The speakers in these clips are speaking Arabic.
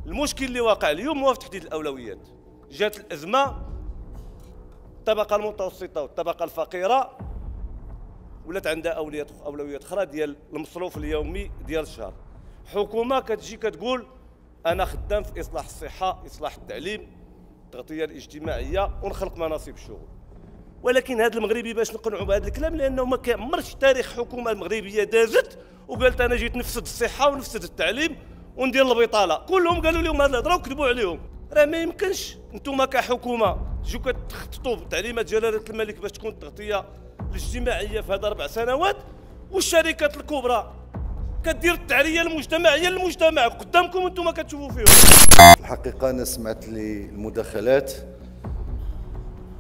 المشكل اللي واقع اليوم هو في تحديد الاولويات. جات الازمه، الطبقه المتوسطه والطبقه الفقيره ولات عندها اولويات اخرى ديال المصروف اليومي ديال الشهر. حكومه كتجي كتقول انا خدام في اصلاح الصحه، اصلاح التعليم، التغطيه الاجتماعيه ونخلق مناصب الشغل. ولكن هذا المغربي باش نقنعوا بهذا الكلام، لانه ما كيعمرش تاريخ حكومه المغربيه دازت وقالت انا جيت نفسد الصحه ونفسد التعليم وندير البطاله. كلهم قالوا لهم هذه الهضره وكذبوا عليهم. راه ما يمكنش انتم كحكومه تجيو كتخططوا بتعليمات جلاله الملك باش تكون التغطيه الاجتماعيه في هذا 4 سنوات، والشركات الكبرى كدير التعريه المجتمعيه للمجتمع قدامكم انتم كتشوفوا فيهم. في الحقيقه انا سمعت لي المداخلات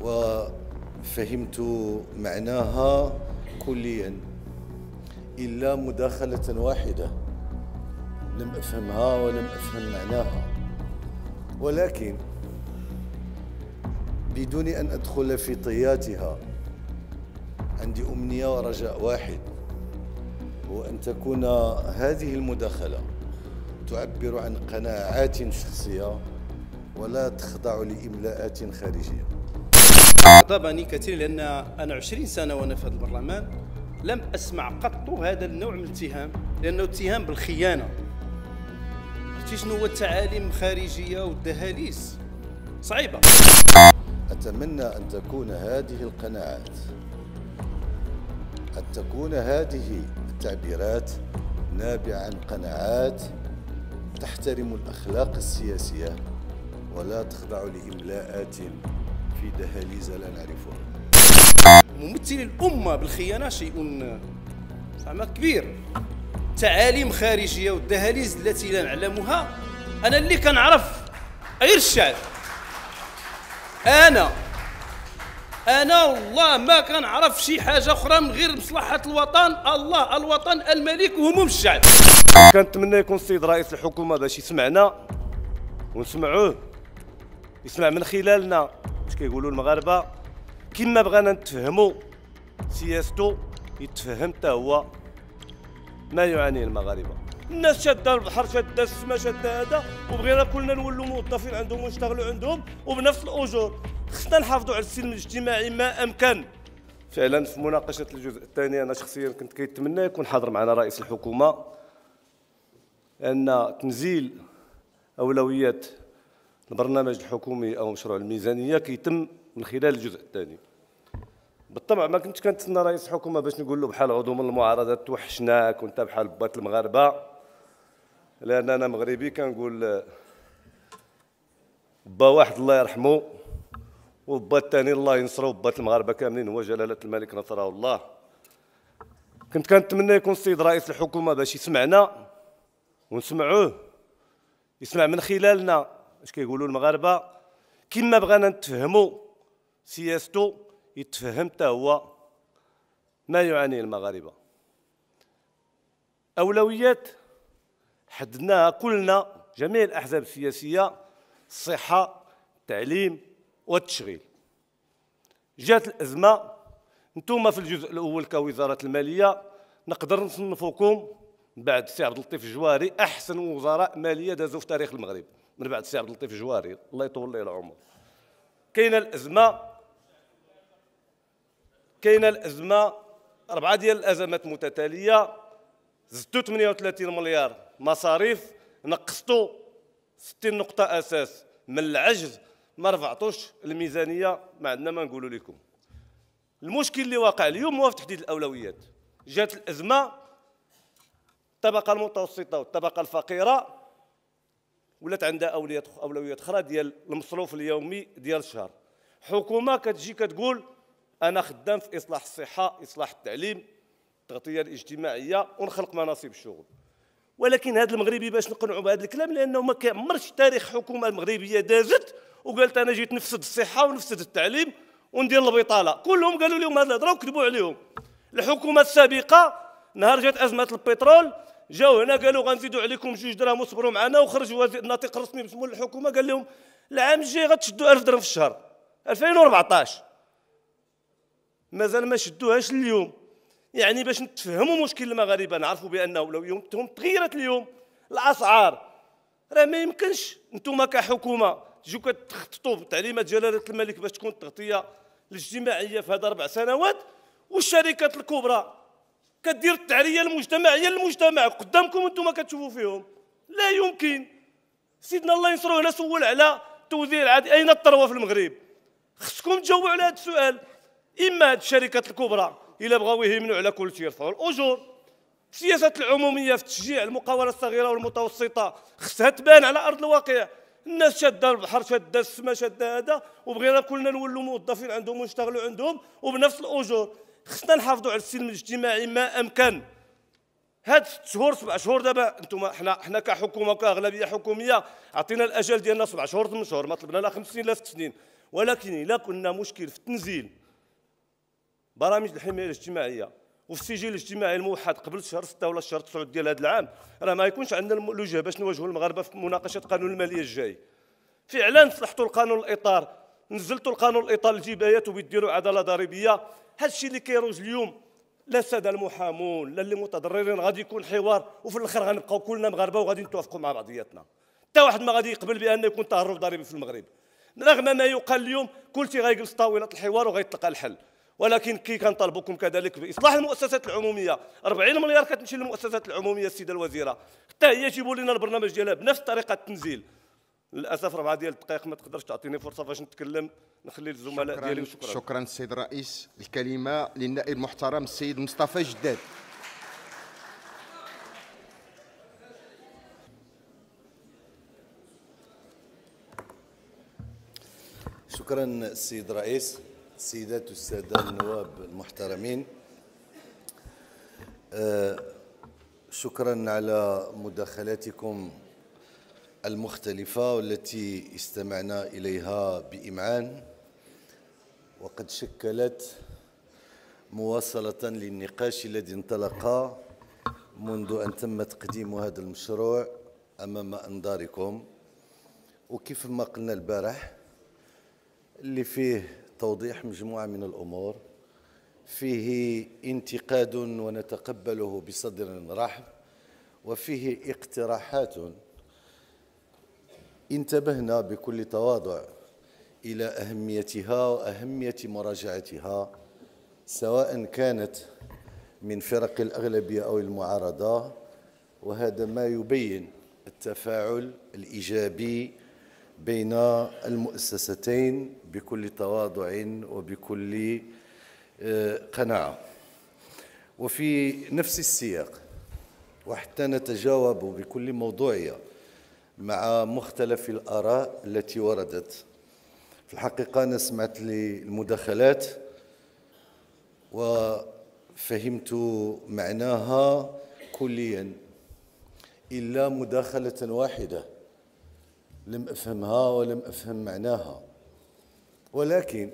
وفهمت معناها كليا الا مداخله واحده لم افهمها ولم افهم معناها، ولكن بدون ان ادخل في طياتها عندي امنيه ورجاء واحد، هو أن تكون هذه المداخلة تعبر عن قناعات شخصية ولا تخضع لإملاءات خارجية. غضبني كثير لأن أنا 20 سنة وأنا في هذا البرلمان لم أسمع قط هذا النوع من الاتهام، لأنه اتهام بالخيانة. عرفتي شنو هو التعاليم الخارجية والدهاليز؟ صعيبة. أتمنى أن تكون هذه القناعات، أن تكون هذه التعبيرات نابعة عن قناعات تحترم الأخلاق السياسية ولا تخضع لإملاءات في دهاليز لا نعرفها. ممثلي الأمة بالخيانة شيء زعما كبير. تعاليم خارجية والدهاليز التي لا نعلمها، أنا اللي كنعرف غير الشعب. أنا والله ما كنعرف شي حاجة أخرى من غير مصلحة الوطن، الله الوطن الملك وهموم الشعب. كنتمنى يكون السيد رئيس الحكومة باش يسمعنا ونسمعوه، يسمع من خلالنا اش كيقولوا المغاربة، كما بغانا نتفهموا سياسته يتفهم حتى هو ما يعانيه المغاربة. الناس شاده البحر، شاده السما، شاده هذا، وبغينا كلنا نولوا موظفين عندهم ونشتغلوا عندهم وبنفس الأجور. خصنا نحافظوا على السلم الاجتماعي ما امكن. فعلا في مناقشه الجزء الثاني انا شخصيا كنت كيتمنى يكون حاضر معنا رئيس الحكومه، ان تنزيل اولويات البرنامج الحكومي او مشروع الميزانيه كيتم من خلال الجزء الثاني. بالطبع ما كنتش كنتسنى رئيس الحكومه باش نقول له بحال عضو من المعارضه توحشناك وانت بحال بات المغاربه، لان انا مغربي كنقول با واحد الله يرحمه وبا الثاني الله ينصره، وبات المغاربه كاملين هو جلاله الملك نصره الله. كنت كنتمنى يكون السيد رئيس الحكومه باش يسمعنا ونسمعوه، يسمع من خلالنا اش كيقولوا المغاربه، كما بغانا نتفهموا سياسته يتفهم حتى هو ما يعانيه المغاربه. اولويات حددناها كلنا جميع الاحزاب السياسيه: الصحه، التعليم والتشغيل. جات الازمه، انتم في الجزء الاول كوزاره الماليه نقدر نصنفوكم بعد السي عبد اللطيف الجواري احسن وزراء ماليه دازوا في تاريخ المغرب من بعد السي عبد اللطيف الجواري الله يطول ليه العمر. كاينه الازمه 4 ديال الازمات متتاليه، زدتوا 38 مليار مصاريف، نقصتوا 60 نقطه اساس من العجز، ما رفعتوش الميزانيه، ما عندنا ما نقولوا لكم. المشكل اللي واقع اليوم هو في تحديد الاولويات. جات الازمه، الطبقه المتوسطه والطبقه الفقيره ولات عندها اولويات اخرى ديال المصروف اليومي ديال الشهر. حكومه كتجي كتقول انا خدام في اصلاح الصحه، اصلاح التعليم، التغطيه الاجتماعيه ونخلق مناصب الشغل. ولكن هذا المغربي باش نقنعوا بهذا الكلام، لانه ما كيعمرش تاريخ حكومه المغربيه دازت وقالت انا جيت نفسد الصحه ونفسد التعليم وندير البطاله. كلهم قالوا لهم هذه الهضره وكذبوا عليهم. الحكومه السابقه نهار جات ازمه البترول جاو هنا قالوا غنزيدوا عليكم 2 دراهم وصبروا معنا، وخرج وزير الناطق الرسمي باسم الحكومه قال لهم العام الجاي غتشدوا 1000 درهم في الشهر. 2014 مازال ما شدوهاش اليوم. يعني باش نتفهموا مشكل المغاربه نعرفوا بانه اولوياتهم تغيرت اليوم. الاسعار راه ما يمكنش نتوما كحكومه تجيو كتخططوا بتعليمات جلاله الملك باش تكون التغطيه الاجتماعيه في هذا 4 سنوات، والشركات الكبرى كدير التعريه المجتمعيه للمجتمع قدامكم انتم كتشوفوا فيهم. لا يمكن. سيدنا الله ينصرو هنا سول على توزيع العادي، اين الثروه في المغرب؟ خصكم تجاوبوا على هذا السؤال. اما هاد الشركات الكبرى الا بغاو يهيمنوا على كل شيء يرفعوا الاجور. السياسات العموميه في تشجيع المقاوله الصغيره والمتوسطه خصها تبان على ارض الواقع. الناس شاده البحر، شاده السما، شاده هذا، وبغينا كلنا نولوا موظفين عندهم ونشتغلوا عندهم وبنفس الاجور. خصنا نحافظوا على السلم الاجتماعي ما امكن. هاد 6 شهور 7 شهور دابا انتم حنا كحكومه وكاغلبيه حكوميه عطينا الاجل ديالنا 7 شهور 8 شهور، ما طلبنا لا 5 سنين لا 6 سنين. ولكن الا كنا مشكل في تنزيل برامج الحمايه الاجتماعيه وفي السجل الاجتماعي الموحد قبل شهر 6 ولا شهر 9 ديال هذا العام، راه ما يكونش عندنا الوجه باش نواجهوا المغاربه في مناقشه قانون الماليه الجاي. فعلا صلحتوا القانون الاطار، نزلتوا القانون الاطار الجبايات وبيديروا عداله ضريبيه. هذا الشيء اللي كيروج اليوم لا الساده المحامون لا اللي متضررين، غادي يكون حوار وفي الاخر غنبقاو كلنا مغاربه وغادي نتوافقوا مع بعضياتنا. حتى واحد ما غادي يقبل بان يكون تهرب ضريبي في المغرب. رغم ما يقال اليوم كلشي غيجلس طاوله الحوار وغيتلقى الحل. ولكن كي كنطالبكم كذلك باصلاح المؤسسات العموميه. 40 مليار كتمشي للمؤسسات العموميه السيده الوزيره، حتى هي يجيبوا لنا البرنامج ديالها بنفس طريقه التنزيل. للاسف 4 ديال الدقائق ما تقدرش تعطيني فرصه باش نتكلم، نخلي الزملاء ديالي. وشكرا. شكرا السيد الرئيس. الكلمه للنائب المحترم السيد مصطفى جداد. شكرا السيد الرئيس. السيدات والسادة النواب المحترمين، شكرا على مداخلاتكم المختلفة والتي استمعنا إليها بإمعان، وقد شكلت مواصلة للنقاش الذي انطلق منذ أن تم تقديم هذا المشروع أمام أنظاركم. وكيف ما قلنا البارح، اللي فيه توضيح مجموعة من الأمور، فيه انتقاد ونتقبله بصدر رحب، وفيه اقتراحات انتبهنا بكل تواضع إلى أهميتها وأهمية مراجعتها، سواء كانت من فرق الأغلبية أو المعارضة. وهذا ما يبين التفاعل الإيجابي بين المؤسستين بكل تواضع وبكل قناعة. وفي نفس السياق، وحتى نتجاوب بكل موضوعية مع مختلف الآراء التي وردت، في الحقيقة أنا سمعت المداخلات وفهمت معناها كليا، إلا مداخلة واحدة لم أفهمها ولم أفهم معناها. ولكن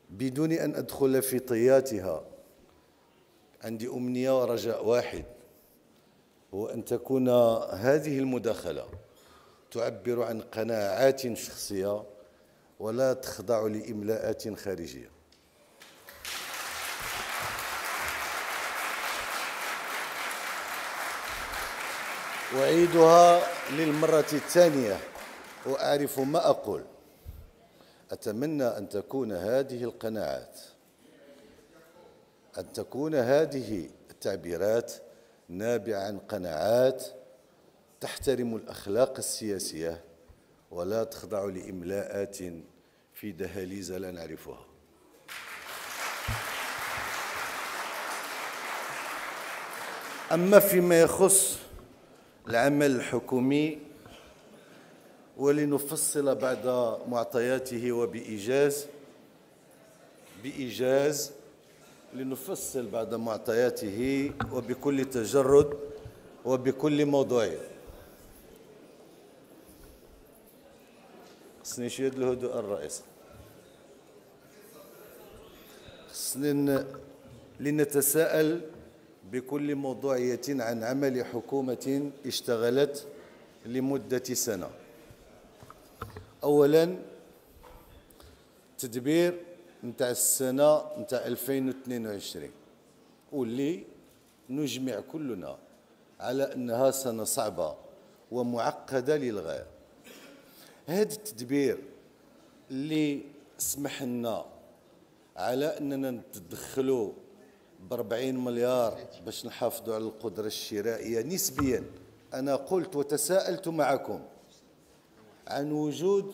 بدون أن أدخل في طياتها، عندي أمنية ورجاء واحد، هو أن تكون هذه المداخلة تعبر عن قناعات شخصية ولا تخضع لإملاءات خارجية. أعيدها للمرة الثانية وأعرف ما أقول. أتمنى أن تكون هذه القناعات، أن تكون هذه التعبيرات نابعة عن قناعات تحترم الأخلاق السياسية ولا تخضع لإملاءات في دهاليز لا نعرفها. أما فيما يخص العمل الحكومي، ولنفصل بعض معطياته بإيجاز لنفصل بعض معطياته وبكل تجرد وبكل موضوعية. خصني شوية الهدوء الرئيس. خصنا لنتساءل بكل موضوعية عن عمل حكومة اشتغلت لمدة سنة. أولاً، تدبير نتاع السنة نتاع 2022 واللي نجمع كلنا على أنها سنة صعبة ومعقدة للغاية. هذا التدبير اللي سمح لنا على أننا نتدخلوا ب40 مليار باش نحافظوا على القدرة الشرائية نسبيا. أنا قلت وتساءلت معكم عن وجود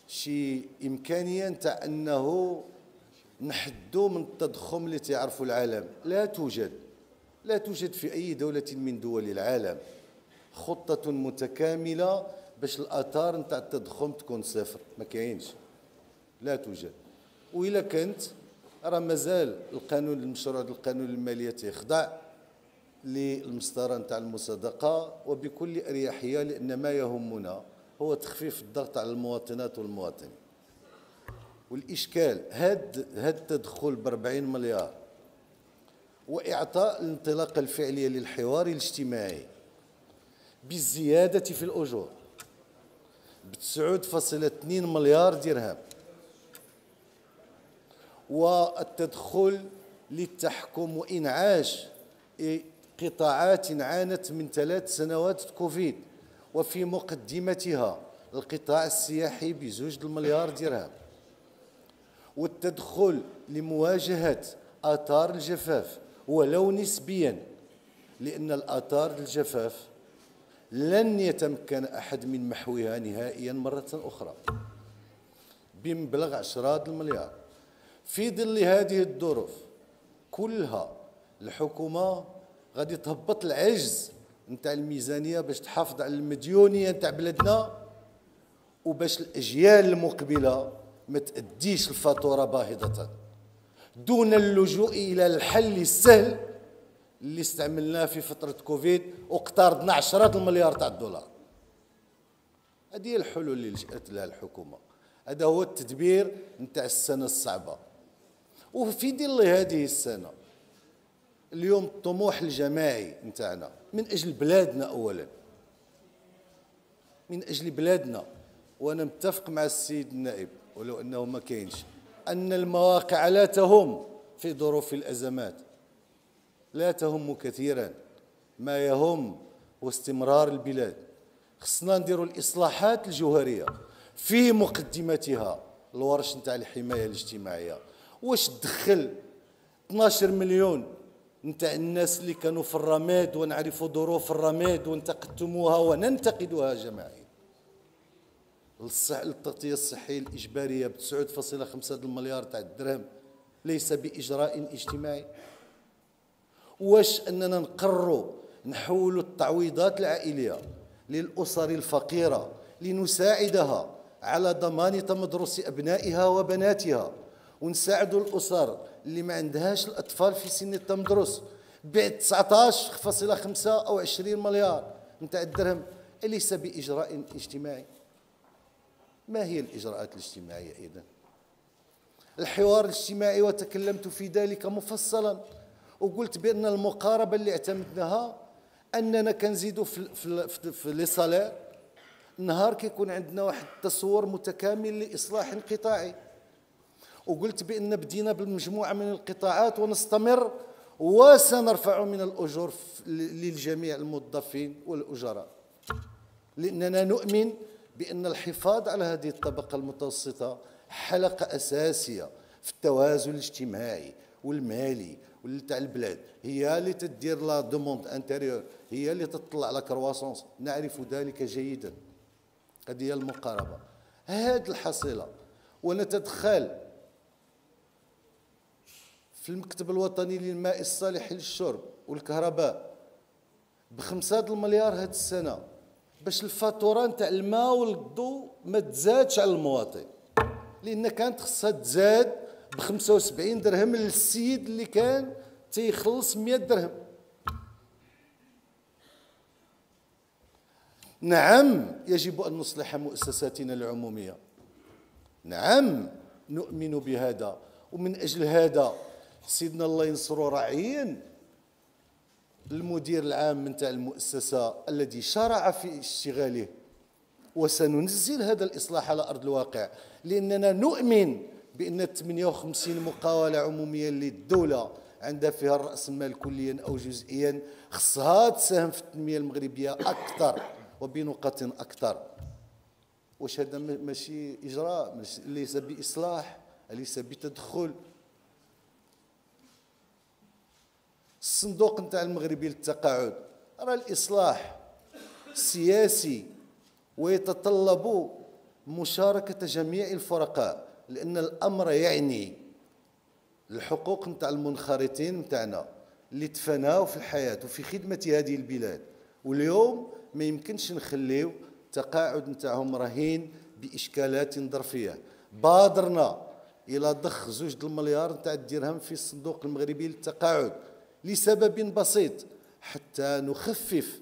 شي إمكانية نتاع أنه نحدوا من التضخم اللي تعرفوا العالم. لا توجد في أي دولة من دول العالم خطة متكاملة باش الآثار نتاع التضخم تكون صفر. ما كاينش، لا توجد. وإلا كانت راه مازال القانون المشروع القانون المالية تيخضع للمسطرة نتاع المصادقة وبكل أريحية، لأن ما يهمنا هو تخفيف الضغط على المواطنات والمواطنين. والإشكال هاد التدخل ب40 مليار وإعطاء الانطلاقة الفعلية للحوار الاجتماعي بالزيادة في الأجور ب9.2 مليار درهم، والتدخل للتحكم وإنعاش قطاعات عانت من 3 سنوات كوفيد وفي مقدمتها القطاع السياحي ب2 مليار درهم، والتدخل لمواجهة آثار الجفاف ولو نسبيا، لأن الآثار الجفاف لن يتمكن أحد من محوها نهائيا مرة أخرى بمبلغ 10 مليار. في ظل هذه الظروف كلها الحكومة غادي تهبط العجز نتاع الميزانية باش تحافظ على المديونية نتاع بلادنا وباش الأجيال المقبلة ما تأديش الفاتورة باهظة، دون اللجوء إلى الحل السهل اللي استعملناه في فترة كوفيد واقترضنا 10 مليار تاع الدولار. هذه هي الحلول اللي لجأت لها الحكومة. هذا هو التدبير نتاع السنة الصعبة. وفي ظل هذه السنة اليوم الطموح الجماعي نتاعنا من أجل بلادنا، أولا من أجل بلادنا، وأنا متفق مع السيد النائب ولو أنه ما كاينش، أن المواقع لا تهم في ظروف الأزمات، لا تهم كثيرا. ما يهم هو استمرار البلاد. خصنا نديروا الإصلاحات الجوهرية في مقدمتها الورش نتاع الحماية الاجتماعية. واش تدخل 12 مليون نتاع الناس اللي كانوا في الرماد ونعرفوا ظروف الرماد وانتقدتموها وننتقدها جماعيا، التغطية الصحية الإجبارية ب9.5 مليار تاع الدرهم ليس بإجراء اجتماعي؟ واش أننا نقرروا نحولوا التعويضات العائلية للأسر الفقيرة لنساعدها على ضمان تمدرس أبنائها وبناتها، ونساعدوا الأسر اللي ما عندهاش الأطفال في سن التمدرس ب19.5 أو 20 مليار نتاع الدرهم، أليس بإجراء اجتماعي؟ ما هي الإجراءات الاجتماعية إذن؟ الحوار الاجتماعي وتكلمت في ذلك مفصلا، وقلت بأن المقاربة اللي اعتمدناها أننا كنزيدوا في لي صالير نهار كيكون عندنا واحد التصور متكامل لإصلاح قطاعي، وقلت بأن بدينا بالمجموعة من القطاعات ونستمر وسنرفع من الأجور للجميع الموظفين والأجراء، لأننا نؤمن بأن الحفاظ على هذه الطبقة المتوسطة حلقة أساسية في التوازن الاجتماعي والمالي تاع البلاد، هي اللي تدير لا دوموند انتيريور، هي اللي تطلع على كرواسونس، نعرف ذلك جيدا. هذه هي المقاربة. هذه الحصيلة ونتدخل في المكتب الوطني للماء الصالح للشرب والكهرباء ب5 مليار هذه السنة باش الفاتورة نتاع الماء والضوء ما تزادش على المواطن، لأن كانت خصها تزاد ب75 درهم للسيد اللي كان تيخلص 100 درهم. نعم يجب أن نصلح مؤسساتنا العمومية، نعم نؤمن بهذا، ومن أجل هذا سيدنا الله ينصره راعيا المدير العام نتاع المؤسسة الذي شرع في اشتغاله، وسننزل هذا الإصلاح على أرض الواقع، لأننا نؤمن بأن 58 مقاولة عمومية اللي الدولة عندها فيها الرأس المال كليا أو جزئيا، خصها تساهم في التنمية المغربية أكثر وبنقط أكثر. واش هذا ماشي إجراء؟ ليس بإصلاح، ليس بتدخل. الصندوق نتاع المغربي للتقاعد راه الإصلاح سياسي ويتطلب مشاركة جميع الفرقاء، لأن الأمر يعني الحقوق نتاع المنخرطين نتاعنا اللي تفناو في الحياة وفي خدمة هذه البلاد، واليوم ما يمكنش نخليو التقاعد نتاعهم رهين بإشكالات ظرفية. بادرنا إلى ضخ 2 المليار نتاع الدرهم في الصندوق المغربي للتقاعد لسبب بسيط، حتى نخفف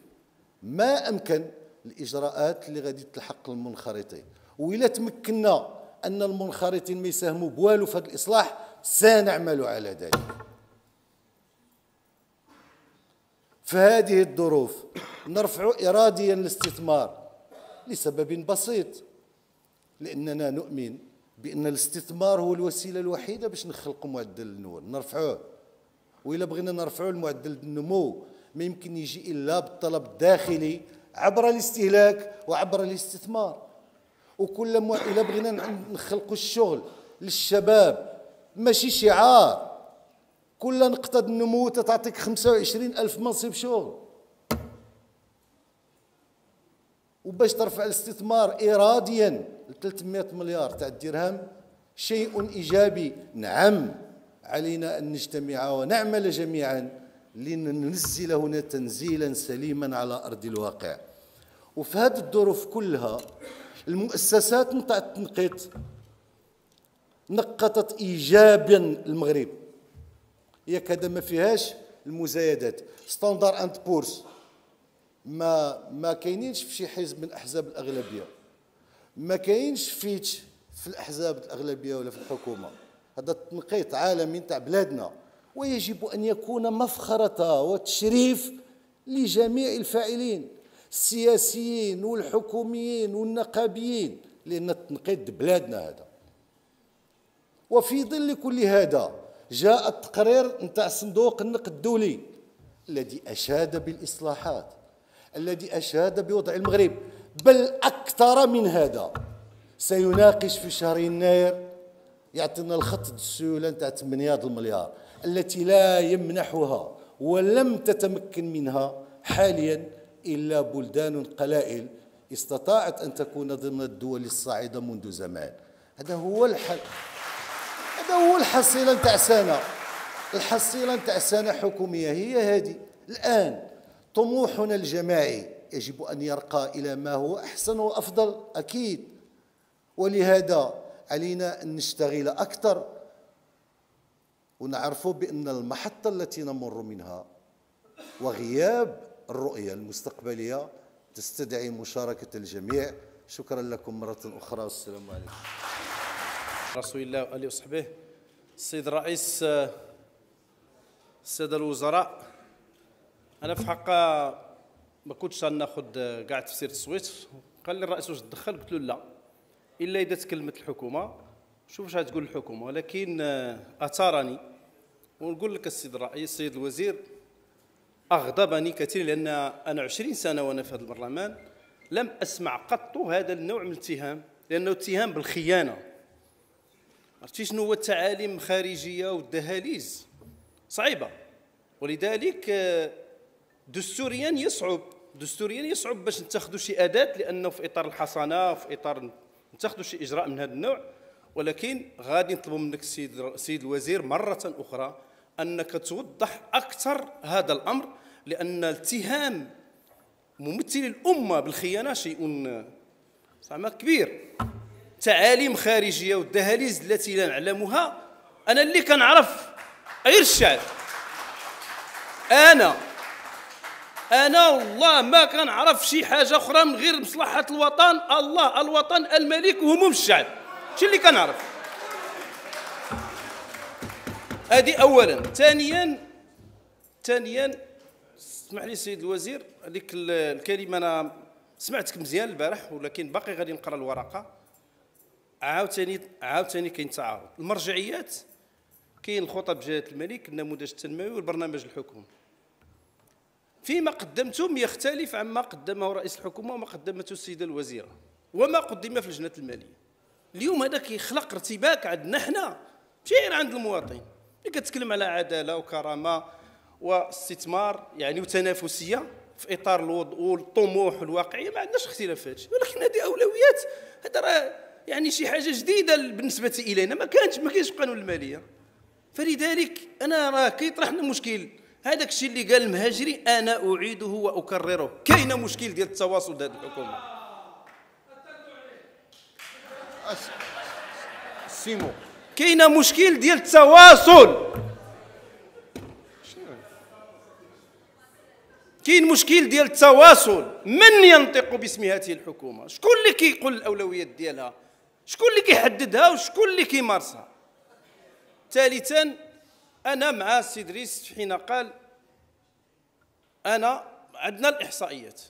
ما أمكن الإجراءات اللي غادي تلحق المنخرطين. وإلا تمكنا أن المنخرطين ما يساهموا بوالو في هذا الإصلاح سنعمل على ذلك. في هذه الظروف نرفع إراديا الاستثمار لسبب بسيط، لأننا نؤمن بأن الاستثمار هو الوسيلة الوحيدة باش نخلقوا معدل النمو نرفعوه. وإلا بغينا نرفعوا المعدل النمو ما يمكن يجي إلا بالطلب الداخلي عبر الاستهلاك وعبر الاستثمار. وكل إلا بغينا نخلقوا الشغل للشباب ماشي شعار، كل نقطة النمو تعطيك 25,000 منصب شغل. وباش ترفع الاستثمار إراديا ل 300 مليار تاع الدرهم شيء إيجابي. نعم، علينا أن نجتمع ونعمل جميعا لننزل هنا تنزيلا سليما على أرض الواقع. وفي هذه الظروف كلها المؤسسات نتاع التنقيط نقطت إيجابا المغرب، هي كذا ما فيهاش المزايدات. ستاندار اند بورس ما كاينينش في شي حزب من احزاب الاغلبيه، ما كاينش فيتش في الاحزاب الاغلبيه ولا في الحكومه. هذا التنقيط عالمي تاع بلادنا، ويجب ان يكون مفخره وتشريف لجميع الفاعلين السياسيين والحكوميين والنقابيين، لان التنقيط بلادنا هذا. وفي ظل كل هذا جاء التقرير نتاع صندوق النقد الدولي الذي اشاد بالاصلاحات، الذي اشاد بوضع المغرب، بل اكثر من هذا سيناقش في شهر يناير، يعطينا الخط السيوله نتاع 8 المليار التي لا يمنحها ولم تتمكن منها حاليا الا بلدان قلائل استطاعت ان تكون ضمن الدول الصاعده منذ زمان. هذا هو الحصيله نتاع سنه، الحصيله نتاع سنه حكوميه هي هذه. الان طموحنا الجماعي يجب ان يرقى الى ما هو احسن وافضل اكيد، ولهذا علينا ان نشتغل اكثر ونعرف بان المحطه التي نمر منها وغياب الرؤيه المستقبليه تستدعي مشاركه الجميع. شكرا لكم مره اخرى والسلام عليكم. رسول الله وآله وصحبه. السيد الرئيس، السادة الوزراء، أنا في حقا ما كنتش غناخذ كاع تفسير التصويت. قال لي الرئيس واش تدخل؟ قلت له لا، إلا إذا تكلمت الحكومة شوف واش غتقول الحكومة. ولكن أثارني ونقول لك السيد الرئيس، السيد الوزير، أغضبني كثير، لأن أنا 20 سنة وأنا في هذا البرلمان لم أسمع قط هذا النوع من الاتهام، لأنه اتهام بالخيانة. عرفتي شنو هو التعاليم الخارجيه والدهاليز صعيبه، ولذلك دستوريا يصعب باش نتخذوا شي اداه، لانه في اطار الحصانه في اطار نتخذوا شي اجراء من هذا النوع. ولكن غادي نطلبوا منك السيد الوزير مره اخرى انك توضح اكثر هذا الامر، لان الاتهام ممثلي الامه بالخيانه شيء زعما كبير. تعاليم خارجيه والدهاليز التي لا نعلمها، انا اللي كنعرف غير الشعب. انا والله ما كنعرف شي حاجه اخرى من غير مصلحه الوطن، الله الوطن الملك وهموم الشعب، شي اللي كنعرف. هذه اولا. ثانيا اسمح لي سيد الوزير، هذيك الكلمه انا سمعتك مزيان البارح، ولكن باقي غادي نقرا الورقه. عاوتاني كاين تعارض. المرجعيات كاين الخطب جلاله الملك، النموذج التنموي والبرنامج الحكومي. فيما قدمتم يختلف عما قدمه رئيس الحكومه وما قدمته السيده الوزيره وما قدم في لجنه الماليه. اليوم هذا كيخلق ارتباك عندنا حنا ماشي غير عند المواطن. اللي كتكلم على عداله وكرامه واستثمار يعني وتنافسيه في اطار والطموح والواقعيه، ما عندناش اختلافات، ولكن هذه اولويات. هذا راه يعني شي حاجه جديده بالنسبه الينا، ما كاينش في قانون الماليه. فلذلك انا راه كيطرح لنا مشكل. هذاك الشيء اللي قال المهاجري انا اعيده واكرره، كاين مشكل ديال التواصل ديال الحكومه. سيمو كاين مشكل ديال التواصل، كاين مشكل ديال التواصل. من ينطق باسم هذه الحكومه؟ شكون اللي كيقول الاولويات ديالها؟ شكون اللي كيحددها وشكون اللي كيمارسها؟ ثالثا، انا مع السي إدريس حين قال انا عندنا الاحصائيات،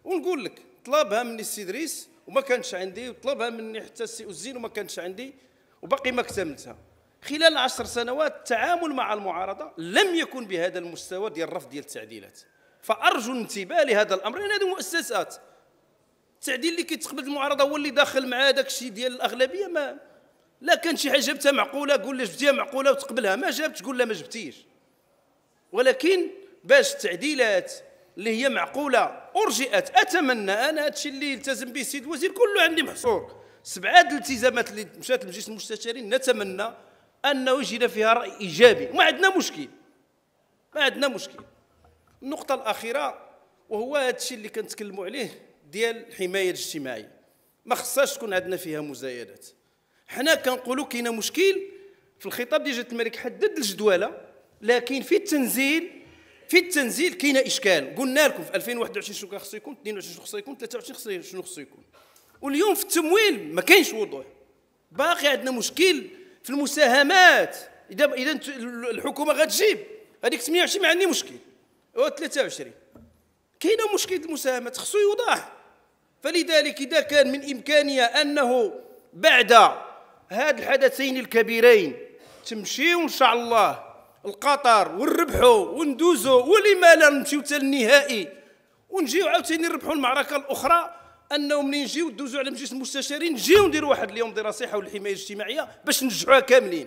ونقول لك طلبها مني السي إدريس وما كانش عندي، وطلبها مني حتى السي أوزين وما كانش عندي، وباقي ما اكتملتها. خلال 10 سنوات التعامل مع المعارضه لم يكن بهذا المستوى ديال الرفض ديال التعديلات. فارجو الانتباه لهذا الامر، لان هذه مؤسسات. التعديل اللي كيتقبل المعارضه هو اللي داخل مع داك الشيء ديال الاغلبيه. ما لا كان شي حاجه جبتها معقوله قول لي جبتيها معقوله وتقبلها، ما جابت تقول لا ما جبتيش. ولكن باش التعديلات اللي هي معقوله ارجئت، اتمنى انا هذا الشيء اللي التزم به السيد الوزير كله عندي محصور. 7 الالتزامات اللي مشات لمجلس المستشارين نتمنى انه يجينا فيها راي ايجابي، ما عندنا مشكل، ما عندنا مشكل. النقطه الاخيره وهو هذا الشيء اللي كنتكلموا عليه ديال الحمايه الاجتماعيه، ما خصهاش تكون عندنا فيها مزايدات. حنا كنقولوا كاين مشكل في الخطاب ديال جلاله الملك، حدد الجدوله، لكن في التنزيل كاين اشكال. قلنا لكم في 2021 شنو خصو يكون، 22 شنو خصو يكون، 23 شنو خصو يكون. واليوم في التمويل ما كاينش وضوح، باقي عندنا مشكل في المساهمات. اذا الحكومه غتجيب هذيك 28 ما عندي مشكل، و 23 كاين مشكل المساهمات خصو يوضح. فلذلك اذا كان من امكانيه انه بعد هاد الحدثين الكبيرين تمشيو ان شاء الله القطر ونربحوا وندوزوا، ولما لا نمشيو حتى للنهائي ونجيو عاوتاني نربحوا المعركه الاخرى، انه منين نجيو ندوزوا على مجلس المستشارين نجيو نديروا واحد اليوم دراسي حول الحمايه الاجتماعيه باش نرجعوها كاملين.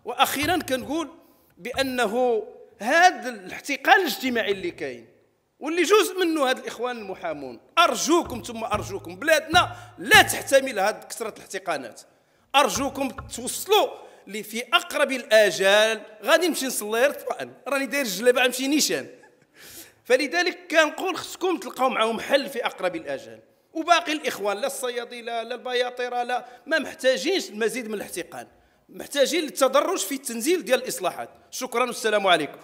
واخيرا كنقول بانه هذا الاحتقان الاجتماعي اللي كاين واللي جزء منه هاد الاخوان المحامون، ارجوكم ثم ارجوكم، بلادنا لا تحتمل هاد كثره الاحتقانات. ارجوكم توصلوا لي في اقرب الاجال غادي نمشي نصلي طبعا، راني داير الجلابه غنمشي نيشان. فلذلك كنقول خصكم تلقاو معهم حل في اقرب الاجال. وباقي الاخوان لا الصيادله لا البياطره لا ما محتاجينش المزيد من الاحتقان، محتاجين للتدرج في التنزيل ديال الاصلاحات. شكرا والسلام عليكم.